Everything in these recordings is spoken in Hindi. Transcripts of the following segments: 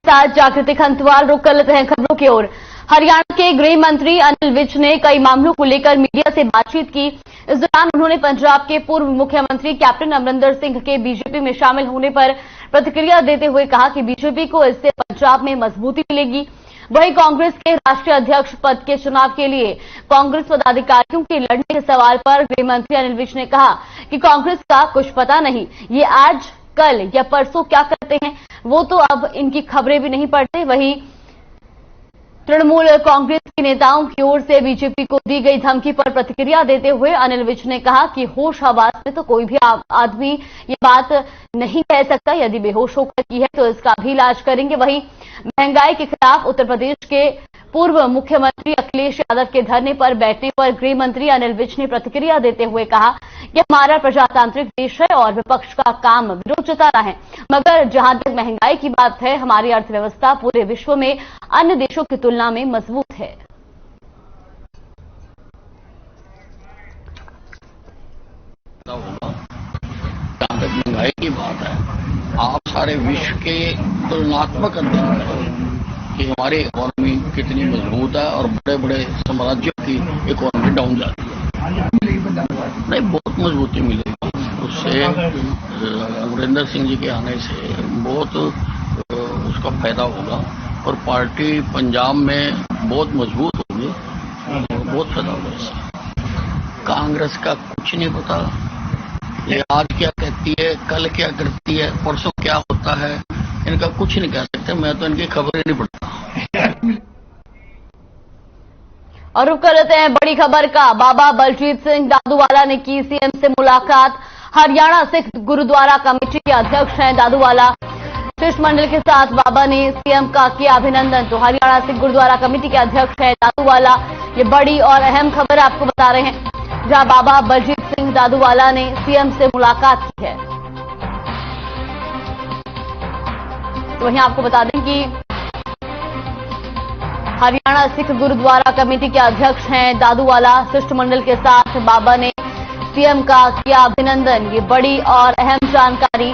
साथ जागृति खंतवाल रुक कर लेते हैं खबरों की ओर। हरियाणा के गृह मंत्री अनिल विज ने कई मामलों को लेकर मीडिया से बातचीत की। इस दौरान उन्होंने पंजाब के पूर्व मुख्यमंत्री कैप्टन अमरिंदर सिंह के बीजेपी में शामिल होने पर प्रतिक्रिया देते हुए कहा कि बीजेपी को इससे पंजाब में मजबूती मिलेगी। वहीं कांग्रेस के राष्ट्रीय अध्यक्ष पद के चुनाव के लिए कांग्रेस पदाधिकारियों के लड़ने के सवाल पर गृह मंत्री अनिल विज ने कहा कि कांग्रेस का कुछ पता नहीं, ये आज कल या परसों क्या करते हैं वो तो अब इनकी खबरें भी नहीं पड़ते। वहीं तृणमूल कांग्रेस के नेताओं की ओर से बीजेपी को दी गई धमकी पर प्रतिक्रिया देते हुए अनिल विज ने कहा कि होश हवास में तो कोई भी आदमी ये बात नहीं कह सकता, यदि बेहोश होकर की है तो इसका भी इलाज करेंगे। वहीं महंगाई के खिलाफ उत्तर प्रदेश के पूर्व मुख्यमंत्री अखिलेश यादव के धरने पर बैठने पर गृह मंत्री अनिल विज ने प्रतिक्रिया देते हुए कहा कि हमारा प्रजातांत्रिक देश है और विपक्ष का काम विरोध जताना है, मगर जहां तक महंगाई की बात है, हमारी अर्थव्यवस्था पूरे विश्व में अन्य देशों की तुलना में मजबूत है। जहां तक महंगाई की बात है, आप सारे विश्व के तुलनात्मक अध्ययन करें कि हमारी इकोनॉमी कितनी मजबूत है और बड़े बड़े साम्राज्यों की इकोनॉमी डाउन जाती है। नहीं, बहुत मजबूती मिलेगी उससे। अमरिंदर सिंह जी के आने से बहुत उसका फायदा होगा और पार्टी पंजाब में बहुत मजबूत होगी और बहुत फायदा होगा इससे। कांग्रेस का कुछ नहीं पता, ये आज क्या कहती है, कल क्या करती है, परसों क्या होता है, इनका कुछ नहीं कह सकते। मैं तो इनकी खबर ही नहीं पढ़ता। और रुक कर लेते हैं बड़ी खबर का। बाबा बलजीत सिंह दादूवाला ने की सीएम से मुलाकात। हरियाणा सिख गुरुद्वारा कमेटी के अध्यक्ष हैं दादूवाला। शिष्टमंडल के साथ बाबा ने सीएम का किया अभिनंदन। तो हरियाणा सिख गुरुद्वारा कमेटी के अध्यक्ष हैं दादूवाला। ये बड़ी और अहम खबर आपको बता रहे हैं, जहां बाबा बलजीत सिंह दादूवाला ने सीएम से मुलाकात की है। तो वहीं आपको बता दें कि हरियाणा सिख गुरुद्वारा कमेटी के अध्यक्ष हैं दादूवाला। शिष्टमंडल के साथ बाबा ने सीएम का किया अभिनंदन। ये बड़ी और अहम जानकारी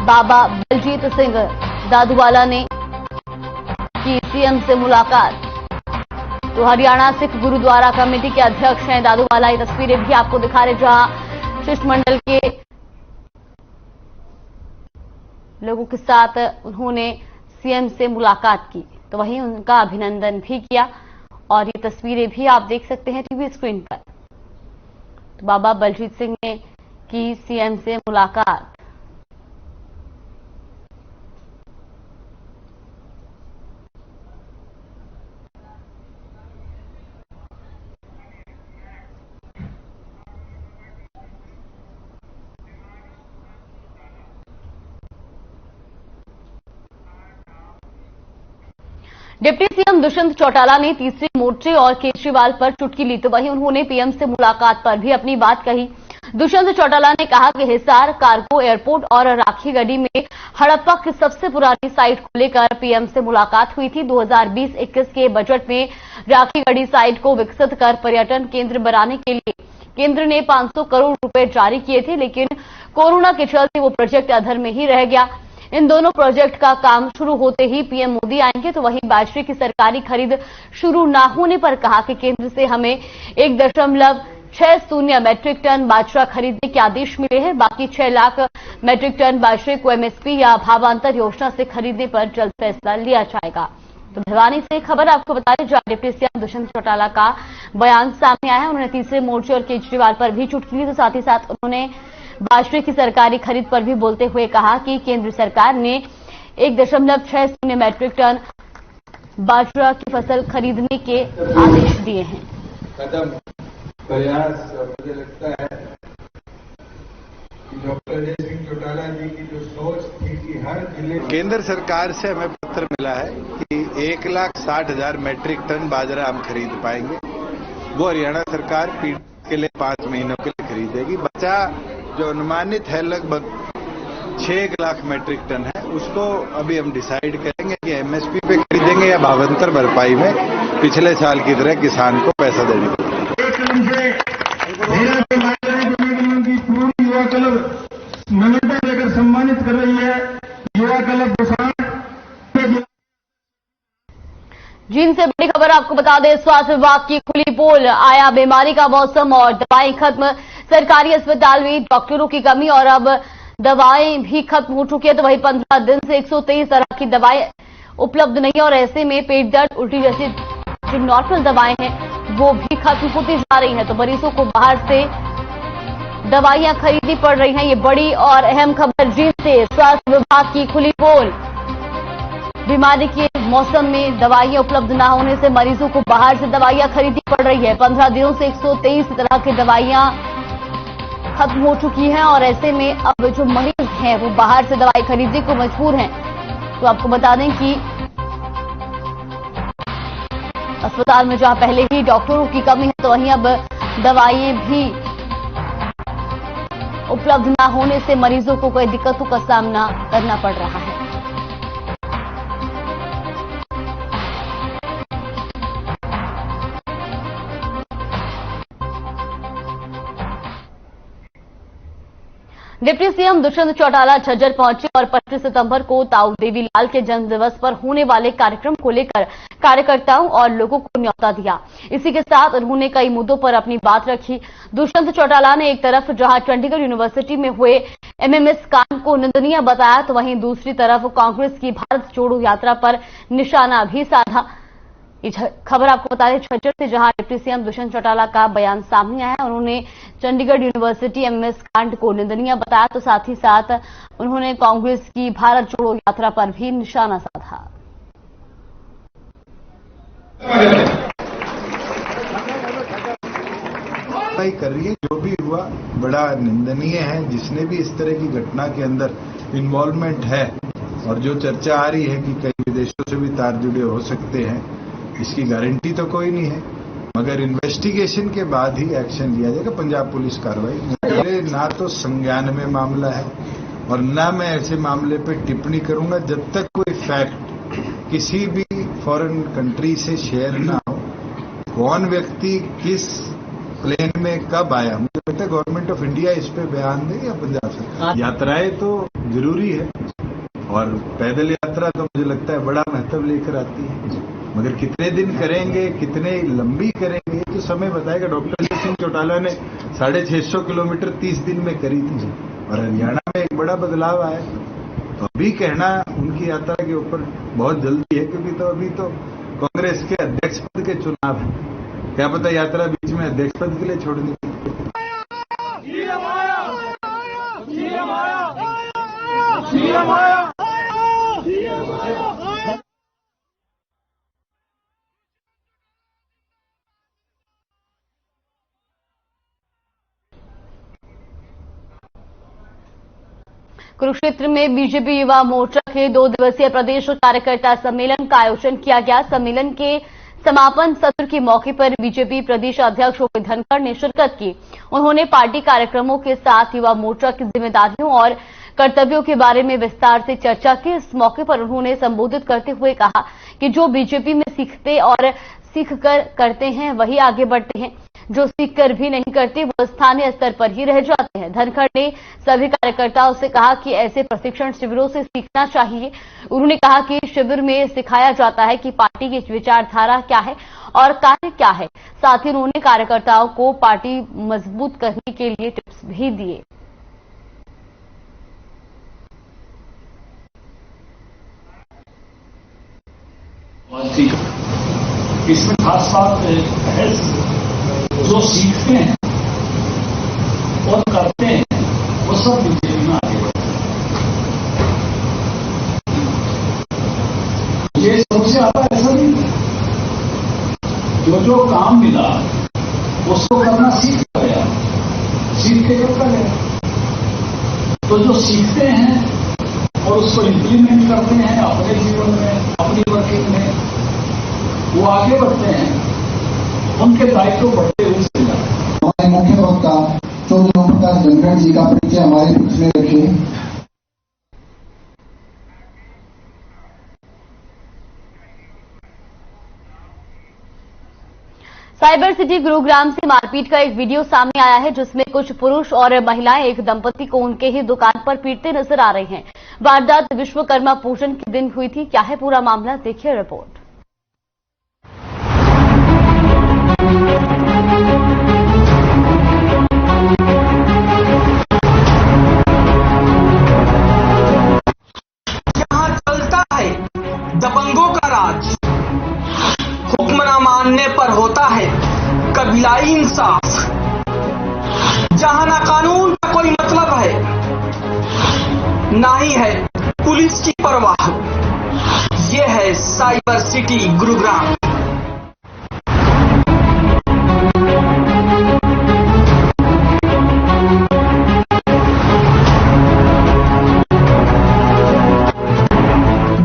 बाबा बलजीत सिंह दादूवाला ने की सीएम से मुलाकात। तो हरियाणा सिख गुरुद्वारा कमेटी के अध्यक्ष हैं दादूवाला। ये तस्वीरें भी आपको दिखा रहे, जहां शिष्टमंडल के लोगों के साथ उन्होंने सीएम से मुलाकात की, तो वहीं उनका अभिनंदन भी किया। और ये तस्वीरें भी आप देख सकते हैं टीवी स्क्रीन पर। तो बाबा बलजीत सिंह ने की सीएम से मुलाकात। डिप्टी सीएम दुष्यंत चौटाला ने तीसरे मोर्चे और केजरीवाल पर चुटकी ली। तो वहीं उन्होंने पीएम से मुलाकात पर भी अपनी बात कही। दुष्यंत चौटाला ने कहा कि हिसार कार्गो एयरपोर्ट और राखी गढ़ी में हड़प्पा की सबसे पुरानी साइट को लेकर पीएम से मुलाकात हुई थी। 2020-21 के बजट में राखी गढ़ी साइट को विकसित कर पर्यटन केंद्र बनाने के लिए केंद्र ने 500 करोड़ रुपए जारी किए थे, लेकिन कोरोना के चलते वो प्रोजेक्ट अधर में ही रह गया। इन दोनों प्रोजेक्ट का काम शुरू होते ही पीएम मोदी आएंगे। तो वहीं बाजरे की सरकारी खरीद शुरू न होने पर कहा कि केंद्र से हमें 1.60 मैट्रिक टन बाजरा खरीदने के आदेश मिले हैं। बाकी 6 लाख मैट्रिक टन बाजरे को एमएसपी या भावांतर योजना से खरीदने पर जल्द फैसला लिया जाएगा। तो भिवानी से खबर आपको बता दें, जहां डिप्टी सीएम दुष्यंत चौटाला का बयान सामने आया है। उन्होंने तीसरे मोर्चे और केजरीवाल पर भी चुटकी ली। तो साथ ही साथ उन्होंने बाजरे की सरकारी खरीद पर भी बोलते हुए कहा कि केंद्र सरकार ने 1.60 मैट्रिक टन बाजरा की फसल खरीदने के आदेश दिए हैं। कदम प्रयास मुझे लगता है कि डॉक्टर अजय सिंह चौटाला जी की जो सोच थी कि हर जिले केंद्र सरकार से हमें पत्र मिला है कि 1,60,000 मैट्रिक टन बाजरा हम खरीद पाएंगे। वो हरियाणा सरकार पीढ़ी के लिए 5 महीनों के लिए खरीदेगी। बचा जो अनुमानित है लगभग 6 लाख मैट्रिक टन है, उसको अभी हम डिसाइड करेंगे कि एमएसपी पे खरीदेंगे या भावांतर भरपाई में पिछले साल की तरह किसान को पैसा देने को। पूरी युवा क्लब मोमेंटम लेकर सम्मानित कर रही है। युवा क्लब जींद से बड़ी खबर आपको बता दें, स्वास्थ्य विभाग की खुली पोल, आया बीमारी का मौसम और दवाएं खत्म। सरकारी अस्पताल में डॉक्टरों की कमी और अब दवाएं भी खत्म हो चुकी है। तो वहीं 15 दिन से 123 तरह की दवाएं उपलब्ध नहीं है और ऐसे में पेट दर्द, उल्टी जैसी जो नॉर्मल दवाएं हैं वो भी खत्म होती जा रही हैं। तो मरीजों को बाहर से दवाइयां खरीदनी पड़ रही हैं। ये बड़ी और अहम खबर जींद से, स्वास्थ्य विभाग की खुली पोल, बीमारी के मौसम में दवाइयां उपलब्ध न होने से मरीजों को बाहर से दवाइयां खरीदनी पड़ रही है। 15 दिनों से 123 तरह की दवाइयां खत्म हो चुकी हैं और ऐसे में अब जो मरीज हैं वो बाहर से दवाई खरीदने को मजबूर हैं। तो आपको बता दें कि अस्पताल में जहां पहले ही डॉक्टरों की कमी है, तो वहीं अब दवाइयां भी उपलब्ध न होने से मरीजों को कई दिक्कतों का सामना करना पड़ रहा है। डिप्टी सीएम दुष्यंत चौटाला झज्जर पहुंचे और 25 सितंबर को ताऊ देवीलाल के जन्म दिवस पर होने वाले कार्यक्रम को लेकर कार्यकर्ताओं और लोगों को न्योता दिया। इसी के साथ उन्होंने कई मुद्दों पर अपनी बात रखी। दुष्यंत चौटाला ने एक तरफ जहां चंडीगढ़ यूनिवर्सिटी में हुए एमएमएस कांड को निंदनीय बताया, तो वहीं दूसरी तरफ कांग्रेस की भारत जोड़ो यात्रा पर निशाना भी साधा। खबर आपको बता दें झज्जर से, जहां डिप्टी सीएम दुष्यंत चौटाला का बयान सामने आया। उन्होंने चंडीगढ़ यूनिवर्सिटी एमएमएस कांड को निंदनीय बताया, तो साथ ही साथ उन्होंने कांग्रेस की भारत जोड़ो यात्रा पर भी निशाना साधा। कर रही है, जो भी हुआ बड़ा निंदनीय है। जिसने भी इस तरह की घटना के अंदर इन्वॉल्वमेंट है और जो चर्चा आ रही है कि कई विदेशों से भी तार जुड़े हो सकते हैं, इसकी गारंटी तो कोई नहीं है, मगर इन्वेस्टिगेशन के बाद ही एक्शन लिया जाएगा। पंजाब पुलिस कार्रवाई ना तो संज्ञान में मामला है और ना मैं ऐसे मामले पर टिप्पणी करूंगा जब तक कोई फैक्ट किसी भी फॉरेन कंट्री से शेयर ना हो। कौन व्यक्ति किस प्लेन में कब आया, मुझे लगता है गवर्नमेंट ऑफ इंडिया इस पे बयान दे या पंजाब सरकार। यात्राएं तो जरूरी है और पैदल यात्रा तो मुझे लगता है बड़ा महत्व लेकर आती है, मगर कितने दिन करेंगे, कितने लंबी करेंगे, ये तो समय बताएगा। डॉक्टर सिंह चौटाला ने 650 किलोमीटर 30 दिन में करी थी और हरियाणा में एक बड़ा बदलाव आया। तो अभी कहना उनकी यात्रा के ऊपर बहुत जल्दी है, क्योंकि तो अभी तो कांग्रेस के अध्यक्ष पद के चुनाव है। क्या पता यात्रा बीच में अध्यक्ष पद के लिए छोड़ दी। कुरुक्षेत्र में बीजेपी युवा मोर्चा के 2 दिवसीय प्रदेश कार्यकर्ता सम्मेलन का आयोजन किया गया। सम्मेलन के समापन सत्र के मौके पर बीजेपी प्रदेश अध्यक्ष ओपी धनखड़ ने शिरकत की। उन्होंने पार्टी कार्यक्रमों के साथ युवा मोर्चा की जिम्मेदारियों और कर्तव्यों के बारे में विस्तार से चर्चा की। इस मौके पर उन्होंने संबोधित करते हुए कहा कि जो बीजेपी में सीखते और सीखकर करते हैं वही आगे बढ़ते हैं, जो सीखकर भी नहीं करते वो स्थानीय स्तर पर ही रह जाते हैं। धनखड़ ने सभी कार्यकर्ताओं से कहा कि ऐसे प्रशिक्षण शिविरों से सीखना चाहिए। उन्होंने कहा कि शिविर में सिखाया जाता है कि पार्टी की विचारधारा क्या है और कार्य क्या है। साथ ही उन्होंने कार्यकर्ताओं को पार्टी मजबूत करने के लिए टिप्स भी दिए। इसमें खास बात है, जो सीखते हैं और करते हैं वो सब बीजेपी में आगे बढ़ते हैं। ये सबसे आता ऐसा नहीं है, जो काम मिला उसको करना सीख गया, सीख के करता गया। तो जो सीखते हैं और उसको इम्प्लीमेंट करते हैं अपने जीवन में, अपनी वर्किंग में, वो आगे बढ़ते हैं, उनके दायित्व बढ़ते हुए चले जाते हैं। हमारे मुख्य वक्ता चौधरी ओम प्रकाश धनखड़ जी का परिचय हमारे बीच में रखिए। साइबर सिटी गुरुग्राम से मारपीट का एक वीडियो सामने आया है, जिसमें कुछ पुरुष और महिलाएं एक दंपति को उनके ही दुकान पर पीटते नजर आ रहे हैं। वारदात विश्वकर्मा पूजन के दिन हुई थी। क्या है पूरा मामला, देखिए रिपोर्ट। मानने पर होता है कबीलाई इंसाफ। जहां ना कानून का कोई मतलब है, ना ही है पुलिस की परवाह। ये है साइबर सिटी गुरुग्राम।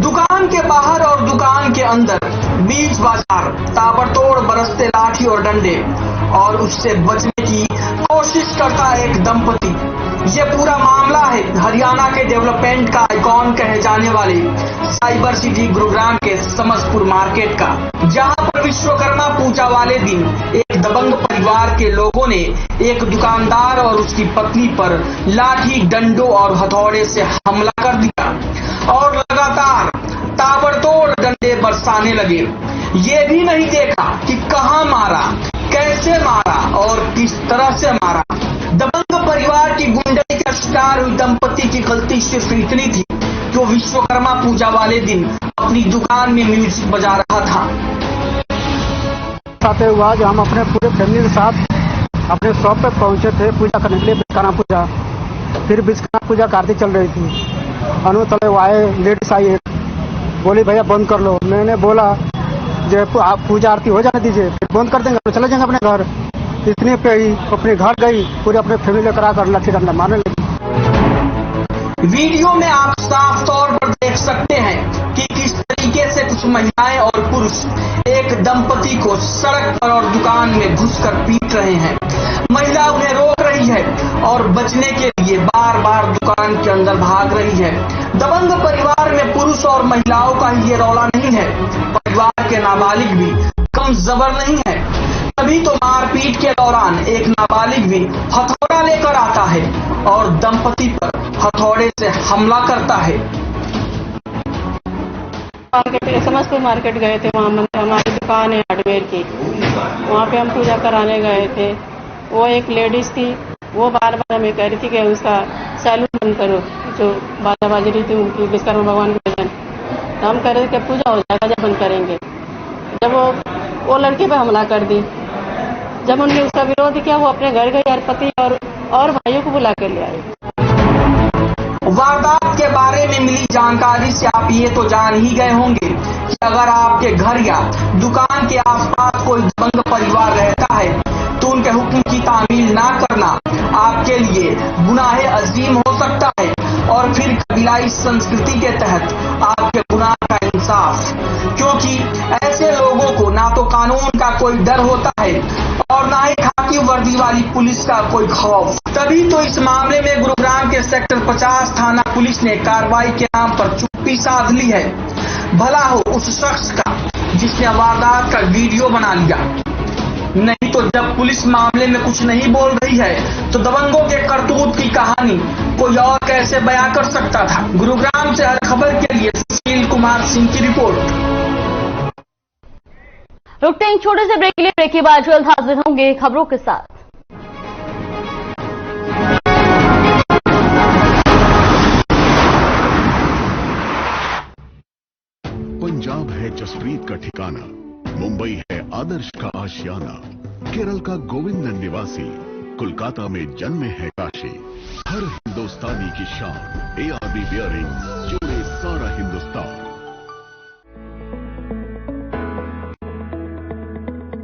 दुकान के बाहर और दुकान के अंदर बीच बाजार ताबड़तोड़ बरसते लाठी और डंडे, और उससे बचने की कोशिश करता एक दंपति। ये पूरा मामला है हरियाणा के डेवलपमेंट का आइकॉन कहे जाने वाले साइबर सिटी गुरुग्राम के समसपुर मार्केट का, जहां पर विश्वकर्मा पूजा वाले दिन एक दबंग परिवार के लोगों ने एक दुकानदार और उसकी पत्नी पर लाठी, डंडों और हथौड़े से हमला कर दिया और लगातार ताबड़तोड़ डंडे बरसाने लगे। ये भी नहीं देखा कि कहां मारा, कैसे मारा और किस तरह से मारा। दबंग परिवार की गुंडई का शिकार हुई दंपति की गलती सिर्फ इतनी थी कि वो विश्वकर्मा पूजा वाले दिन अपनी दुकान में म्यूजिक बजा रहा था। साथ हुआ जो हम अपने पूरे फैमिली के साथ अपने शॉप पे पहुंचे थे पूजा करने के लिए, विश्वकर्मा पूजा। फिर विश्वकर्मा पूजा कार्तिक चल रही थी। अनुतले वो आए, लेडीज आई, एक बोली भैया बंद कर लो। मैंने बोला जो आप पूजा आरती हो जाने दीजिए, फिर बंद कर देंगे, चले जाएंगे अपने घर। इतने पे ही अपने घर गई, पूरे अपने फैमिली लेकर आकर लाठी डंडा मारने लगी। वीडियो में आप साफ तौर पर देख सकते हैं कि किस तरीके से कुछ महिलाएं और पुरुष एक दंपति को सड़क पर और दुकान में घुसकर पीट रहे हैं। महिला उन्हें रोक रही है और बचने के लिए बार बार दुकान के अंदर भाग रही है। दबंग परिवार में पुरुष और महिलाओं का ये रौला नहीं है, परिवार के नाबालिग भी कम जबर नहीं है। तभी तो मारपीट के दौरान एक नाबालिग भी हथौड़ा लेकर आता है और दंपति पर हथौड़े से हमला करता है। समस्तपुर मार्केट गए थे, वहाँ हमारी दुकान है हार्डवेयर की, वहाँ पे हम पूजा कराने गए थे। वो एक लेडीज थी, वो बार बार हमें कह रही थी कि उसका सैलून बंद करो, जो बाजा बाज रही थी उनकी विश्वकर्मा भगवान के भजन। तो हम कह रहे थे कि पूजा हो जाएगा जब बंद करेंगे। जब वो लड़के पे हमला कर दी, जब उन्होंने उसका विरोध किया, वो अपने घर गई और पति और भाइयों को बुला कर ले आई। वारदात के बारे में मिली जानकारी से आप ये तो जान ही गए होंगे कि अगर आपके घर या दुकान के आसपास कोई दबंग परिवार रहता है तो उनके हुक्म की तामील ना करना आपके लिए गुनाह अजीम हो सकता है, और फिर कबीलाई संस्कृति के तहत आपके गुनाह का इंसाफ। क्योंकि ऐसे लोगों को ना तो कानून का कोई डर होता है और ना ही खाकी वर्दी वाली पुलिस का कोई खौफ। तभी तो इस मामले में गुरुग्राम के सेक्टर 50 थाना पुलिस ने कार्रवाई के नाम पर चुप्पी साध ली है। भला हो उस शख्स का जिसने वारदात का वीडियो बना लिया। नहीं तो जब पुलिस मामले में कुछ नहीं बोल रही है तो दबंगों के करतूत की कहानी कोई और कैसे बयां कर सकता था। गुरुग्राम से हर खबर के लिए सुशील कुमार सिंह की रिपोर्ट। रुकते हैं छोटे से ब्रेक के लिए, ब्रेक के बाद जल्द हाजिर होंगे खबरों के साथ। पंजाब है जसप्रीत का ठिकाना, मुंबई है आदर्श का आशियाना, केरल का गोविंदन निवासी, कोलकाता में जन्म है काशी। हर हिंदुस्तानी की शान, ARB बियरिंग्स जोड़े सारा हिंदुस्तान।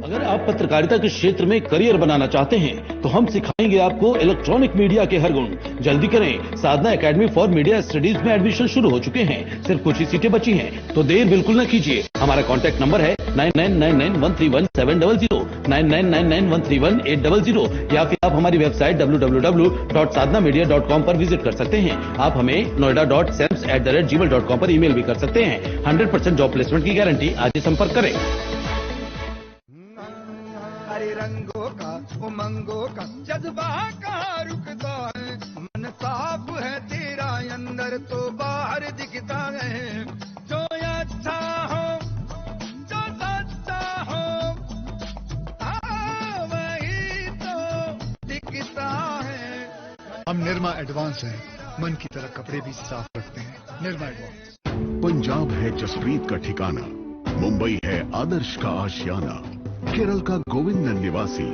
अगर आप पत्रकारिता के क्षेत्र में करियर बनाना चाहते हैं तो हम सिखाएंगे आपको इलेक्ट्रॉनिक मीडिया के हर गुण। जल्दी करें, साधना एकेडमी फॉर मीडिया स्टडीज में एडमिशन शुरू हो चुके हैं, सिर्फ कुछ ही सीटें बची हैं, तो देर बिल्कुल न कीजिए। हमारा कॉन्टैक्ट नंबर है 9999131700, 9999131800, या फिर आप हमारी वेबसाइट www.sadhnamedia.com पर विजिट कर सकते हैं। आप हमें noida.selms@gmail.com पर ईमेल भी कर सकते हैं। 100% जॉब प्लेसमेंट की गारंटी। आज ही संपर्क करें। रंगों का उमंगों का जज्बा कहाँ रुकता है, मन साफ है तेरा अंदर तो बाहर दिखता है। जो अच्छा हो जो सच्चा हो वही तो दिखता है। हम निर्मा एडवांस हैं, मन की तरह कपड़े भी साफ रखते हैं। निर्मा एडवांस। पंजाब है जसप्रीत का ठिकाना, मुंबई है आदर्श का आशियाना, केरल का गोविंदन निवासी,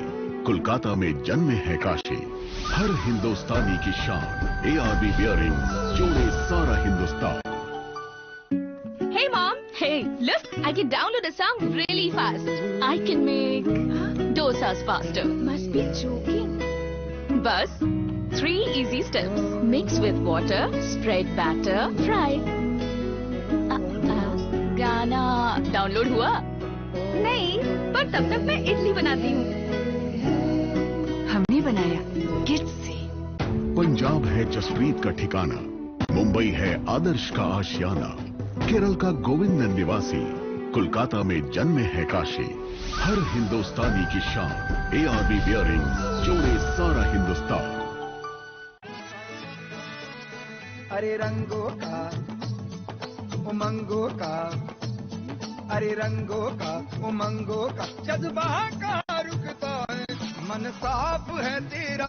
कोलकाता में जन्मे है काशी। हर हिंदुस्तानी की शान, ARB बियरिंग्स, जोड़े सारा Hindustan. Hey mom, hey, look, I can download a song really fast. I can make dosas faster. Must be joking. Bus, 3 easy steps. Mix with water, spread batter, fry. गाना डाउनलोड हुआ? नहीं, पर तब तक मैं इडली बनाती हूँ। हमने बनाया किड्स से। पंजाब है जसप्रीत का ठिकाना, मुंबई है आदर्श का आशियाना, केरल का गोविंदन निवासी, कोलकाता में जन्मे है काशी। हर हिंदुस्तानी की शान, ARB बियरिंग्स, जोड़े सारा हिंदुस्तान। अरे रंगों का उमंगों का, अरे रंगों का उमंगों का जज्बा का रुकता है, मन साफ है तेरा।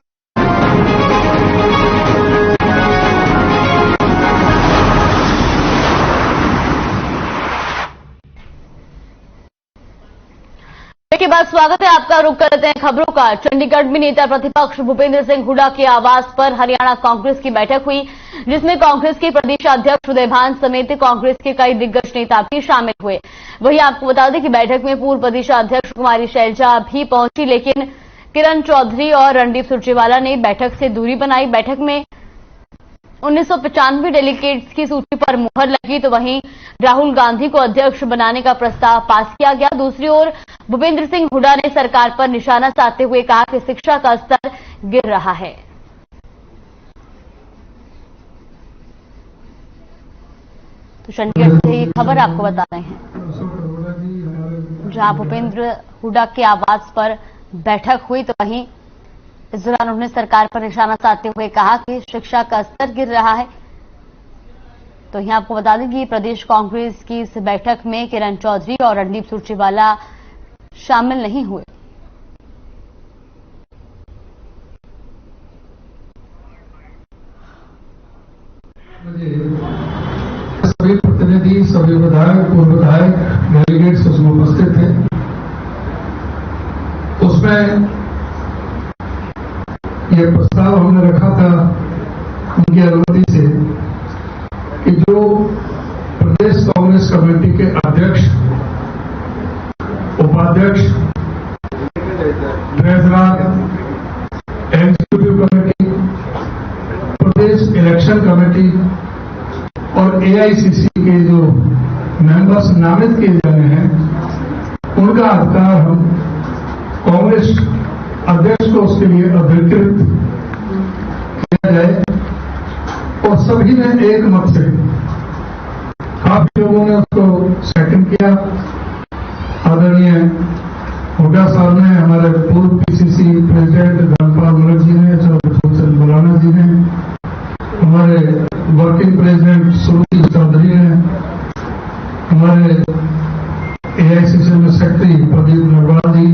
के बाद स्वागत है आपका। रुक करते हैं खबरों का। चंडीगढ़ में नेता प्रतिपक्ष भूपेंद्र सिंह हुड्डा के आवास पर हरियाणा कांग्रेस की बैठक हुई, जिसमें कांग्रेस के प्रदेश अध्यक्ष उदय भान समेत कांग्रेस के कई दिग्गज नेता भी शामिल हुए। वहीं आपको बता दें कि बैठक में पूर्व प्रदेश अध्यक्ष कुमारी शैलजा भी पहुंची, लेकिन किरण चौधरी और रणदीप सुरजेवाला ने बैठक से दूरी बनाई। बैठक में 1995 डेलीगेट्स की सूची पर मुहर लगी, तो वहीं राहुल गांधी को अध्यक्ष बनाने का प्रस्ताव पास किया गया। दूसरी ओर भूपेंद्र सिंह हुड्डा ने सरकार पर निशाना साधते हुए कहा कि शिक्षा का स्तर गिर रहा है। तो चंडीगढ़ से ये खबर आपको बता रहे हैं, जहां भूपेंद्र हुड्डा के आवास पर बैठक हुई, तो वहीं इस दौरान उन्होंने सरकार पर निशाना साधते हुए कहा कि शिक्षा का स्तर गिर रहा है। तो यहां आपको बता दें कि प्रदेश कांग्रेस की इस बैठक में किरण चौधरी और रणदीप सुरजेवाला शामिल नहीं हुए। सभी प्रतिनिधि, सभी विधायक, पूर्व विधायक, डेलीगेट्स उसमें उपस्थित थे। उसमें यह प्रस्ताव हमने रखा था उनकी अनुमति से कि जो प्रदेश कांग्रेस कमेटी के अध्यक्ष, उपाध्यक्ष, ट्रेजरर, एग्जीक्यूटिव कमेटी, प्रदेश इलेक्शन कमेटी और AICC के जो मेंबर्स नामित किए जाने हैं, उनका अधिकार हम कांग्रेस अध्यक्ष को उसके लिए अधिकृत किया जाए। और सभी ने एक मत से, काफी लोगों ने उसको सेकंड किया। आदरणीय हुड्डा साहब ने, हमारे पूर्व PCC प्रेसिडेंट धर्मपाल मुलक जी ने, चौधरी मौलाना जी ने, हमारे वर्किंग प्रेसिडेंट सुनील चौधरी ने, हमारे AICC में सेक्रेटरी प्रदीप नरवाल जी,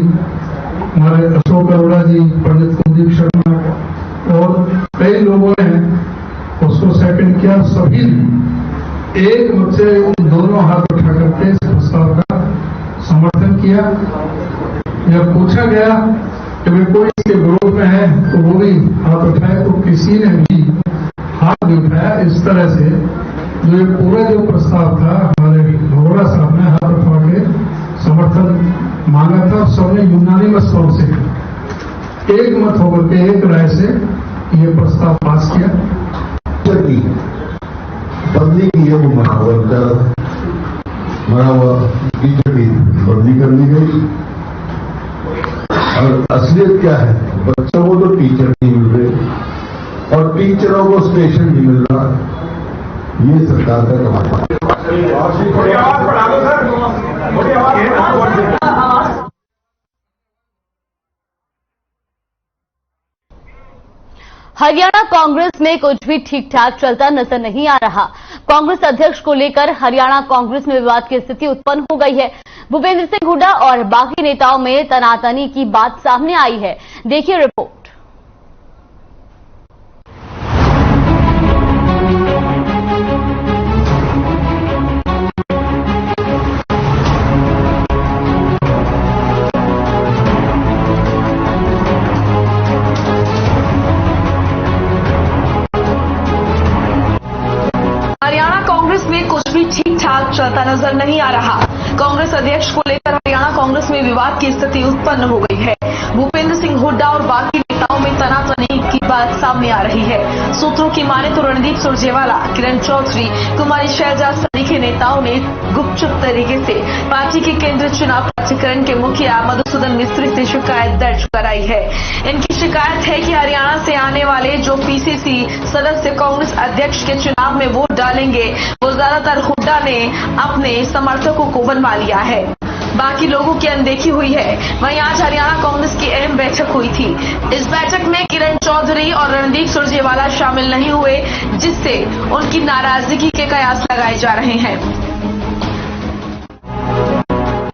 हमारे अशोक अरोड़ा जी, पंडित कुलदीप शर्मा और कई लोगों ने उसको सेकंड किया। सभी एक मत से दोनों हाथ उठा करके इस प्रस्ताव का समर्थन किया। जब पूछा गया कि वे कोई इसके विरोध में है तो वो भी हाथ उठाए, तो किसी ने भी हाथ नहीं उठाया। इस तरह से जो ये पूरा जो प्रस्ताव था, हमारे अरोड़ा साहब ने हाथ उठा के समर्थन मांगा था। सबने यूनानिमस तौर से एक मत होकर के, एक राय से ये प्रस्ताव पास किया। बदली की है, वो मना हुआ टीचर की बदली कर दी गई। और असलियत क्या है, बच्चों को तो टीचर नहीं मिल रहे और टीचरों को स्टेशन नहीं मिल रहा। ये सरकार का कमाल है। हरियाणा कांग्रेस में कुछ भी ठीक ठाक चलता नजर नहीं आ रहा। कांग्रेस अध्यक्ष को लेकर हरियाणा कांग्रेस में विवाद की स्थिति उत्पन्न हो गई है। भूपेंद्र सिंह हुड्डा और बाकी नेताओं में तनातनी की बात सामने आई है। देखिए रिपोर्ट। हरियाणा कांग्रेस में कुछ भी ठीक ठाक चलता नजर नहीं आ रहा। कांग्रेस अध्यक्ष को लेकर हरियाणा कांग्रेस में विवाद की स्थिति उत्पन्न हो गई है। भूपेंद्र सिंह हुड्डा और बाकी नेताओं में तनातनी की बात सामने आ रही है। सूत्रों की माने तो रणदीप सुरजेवाला, किरण चौधरी, कुमारी शैलजा सरीखे नेताओं ने गुपचुप तरीके से पार्टी के केंद्रीय चुनाव प्राधिकरण के मुखिया मधुसूदन मिस्त्री से शिकायत दर्ज कराई है। इनकी शिकायत है कि हरियाणा से आने वाले जो पीसीसी सदस्य कांग्रेस अध्यक्ष के चुनाव में वोट डालेंगे वो ज्यादातर हुड्डा ने अपने समर्थकों को बनवा लिया है, बाकी लोगों की अनदेखी हुई है। वहीं आज हरियाणा कांग्रेस की अहम बैठक हुई थी। इस बैठक में किरण चौधरी और रणदीप सुरजेवाला शामिल नहीं हुए, जिससे उनकी नाराजगी के कयास लगाए जा रहे हैं।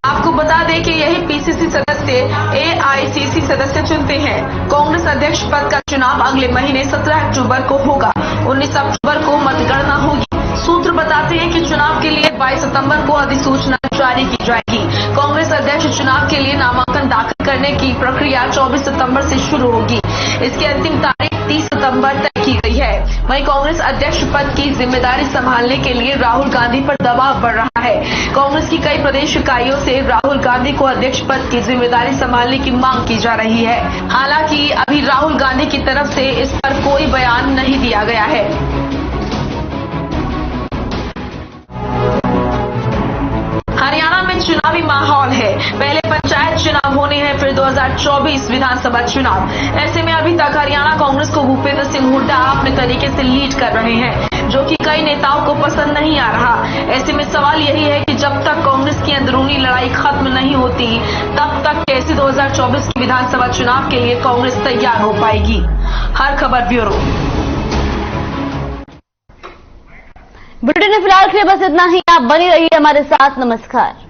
आपको बता दें कि यही पीसीसी सदस्य एआईसीसी सदस्य चुनते हैं। कांग्रेस अध्यक्ष पद का चुनाव अगले महीने 17 अक्टूबर को होगा। 19 अक्टूबर को मतगणना होगी। सूत्र बताते हैं कि चुनाव के लिए 22 सितंबर को अधिसूचना जारी की जाएगी। कांग्रेस अध्यक्ष चुनाव के लिए नामांकन दाखिल करने की प्रक्रिया 24 सितंबर से शुरू होगी। इसकी अंतिम तारीख 30 सितंबर तय की गई है। वहीं कांग्रेस अध्यक्ष पद की जिम्मेदारी संभालने के लिए राहुल गांधी पर दबाव बढ़ रहा है। कांग्रेस की कई प्रदेश इकाइयों से राहुल गांधी को अध्यक्ष पद की जिम्मेदारी संभालने की मांग की जा रही है। हालांकि अभी राहुल गांधी की तरफ से इस पर कोई बयान नहीं दिया गया है। हरियाणा में चुनावी माहौल है। पहले पंचायत चुनाव होने हैं, फिर 2024 विधानसभा चुनाव। ऐसे में अभी तक हरियाणा कांग्रेस को भूपेंद्र सिंह हुड्डा अपने तरीके से लीड कर रहे हैं, जो कि कई नेताओं को पसंद नहीं आ रहा। ऐसे में सवाल यही है कि जब तक कांग्रेस की अंदरूनी लड़ाई खत्म नहीं होती, तब तक कैसे 2024 की विधानसभा चुनाव के लिए कांग्रेस तैयार हो पाएगी। हर खबर ब्यूरो। बुलेटिन में फिलहाल के लिए बस इतना ही। आप बनी रहिए हमारे साथ। नमस्कार।